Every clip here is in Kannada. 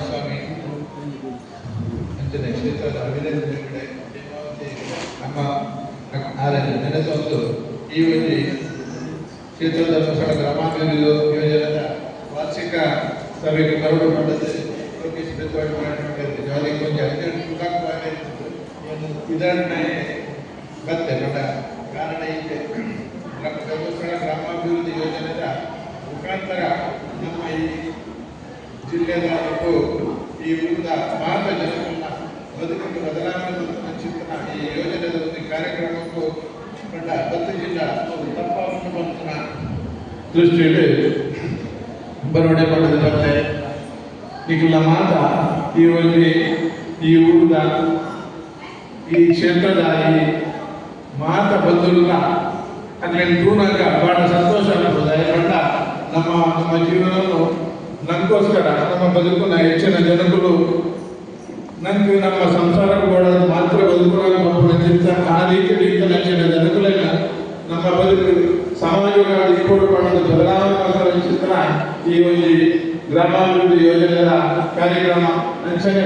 ಸ್ವಾಮಿ ಅಂಚನೆ ಕ್ಷೇತ್ರದ ಅಭಿನಂದನೆ ನಮ್ಮ ನೆನೆಸೊಂದು ಈ ಒಂದು ಕ್ಷೇತ್ರದ ಹೊಸ ಗ್ರಾಮಾಭಿವೃದ್ಧಿ ಯೋಜನೆಯ ವಾರ್ಷಿಕ ಸಭೆಗೆ ಕರಡು ಮಾಡಿದೆ ಲೋಕೇಶ್ ಬೆತ್ತವಾಡಿ ಮಾಡಿಕೊಂಡಿದ್ದೆ ಜಾಲಿ ಕೊಂಚ ವಿಧಾರಣೆ ಬತ್ತೆ ಮಠ ಕಾರಣ ಇದೆ ಧರ್ಮಸ್ಥಳ ಗ್ರಾಮಾಭಿವೃದ್ಧಿ ಯೋಜನೆಯ ಮುಖಾಂತರ ನಮ್ಮ ಈ ಜಿಲ್ಲೆಯ ಮತ್ತು ಈ ಊರಿನ ಮಾತ ಜನರನ್ನ ಬದುಕಿನ ಬದಲಾವಣೆ ಮತ್ತು ಚಿಂತನ ಈ ಯೋಜನೆಯ ಒಂದು ಕಾರ್ಯಕ್ರಮಕ್ಕೂ ಕಂಡ 10 ಜಿಲ್ಲಾ ತಪ್ಪವನ್ನು ಬಂಧನ ದೃಷ್ಟಿಯಲ್ಲಿ ಬರವಣೆ ಮಾಡಿದ ಮತ್ತೆ ಈಗಲ ಮಾತ ಈ ಒಂದು ಈ ಊರಿನ ಈ ಕ್ಷೇತ್ರದ ಈ ಮಾತ ಬಂಧುಗಳ ಅಲ್ಲಿ ತೂನಾಗ ಬಹಳ ಸಂತೋಷ ಆಗ್ತದೆ ಕಂಡ ನಮ್ಮ ಜೀವನವನ್ನು ನಮಗೋಸ್ಕರ ನಮ್ಮ ಬದುಕನ್ನ ಹೆಚ್ಚಿನ ಜನಗಳು ನಂಗೆ ನಮ್ಮ ಸಂಸಾರ ಕೂಡ ಮಾತ್ರ ಬದುಕುವಂತ ಆ ರೀತಿಯಲ್ಲಿ ಹೆಚ್ಚಿನ ಜನಗಳೆಲ್ಲ ನಮ್ಮ ಬದುಕು ಸಮಾಜವಾಗಿ ಇಟ್ಕೊಳ್ಳುವ ಬದಲಾವಣೆ ಚಿತ್ರ ಈ ಒಂದು ಗ್ರಾಮಾಭಿವೃದ್ಧಿ ಯೋಜನೆಯ ಕಾರ್ಯಕ್ರಮ ಅಂಚನೆ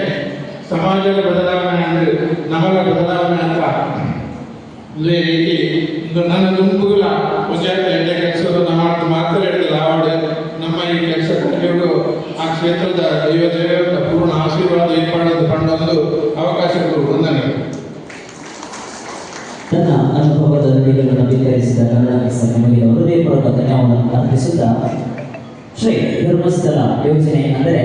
ಸಮಾಜದ ಬದಲಾವಣೆ ಅಂದರೆ ನಮಗ ಬದಲಾವಣೆ ಅಂತ ಇದೇ ರೀತಿ ನನ್ನ ಗುಂಪುಗಳ ಪಂಚಾಯತ್ ಎಡ್ಡೆ ಕೆಲಸದ ನಮ್ಮ ಮಾತ್ರ ಹೇಳಿಲ್ಲ ಅವಡೆ ನಮ್ಮ ಈ ಕೆಲಸ ಕಲಿಯೋದು ಆ ಕ್ಷೇತ್ರದ ದೈವದ ಪೂರ್ಣ ಆಶೀರ್ವಾದ ಏರ್ಪಾಡೋದು ಕಂಡೊಂದು ಅವಕಾಶಗಳು ವಂದನೆಗಳು. ತನ್ನ ಅನುಭವದ ನುಡಿಗಳನ್ನು ವಿತರಿಸಿದ ಕನ್ನಡ ನಮಗೆ ಹೃದಯಪೂರ್ವಕ ಧನ್ಯವಾದ ಅರ್ಪಿಸುತ್ತಾ ಶ್ರೀ ಧರ್ಮಸ್ಥಳ ಯೋಜನೆ ಅಂದರೆ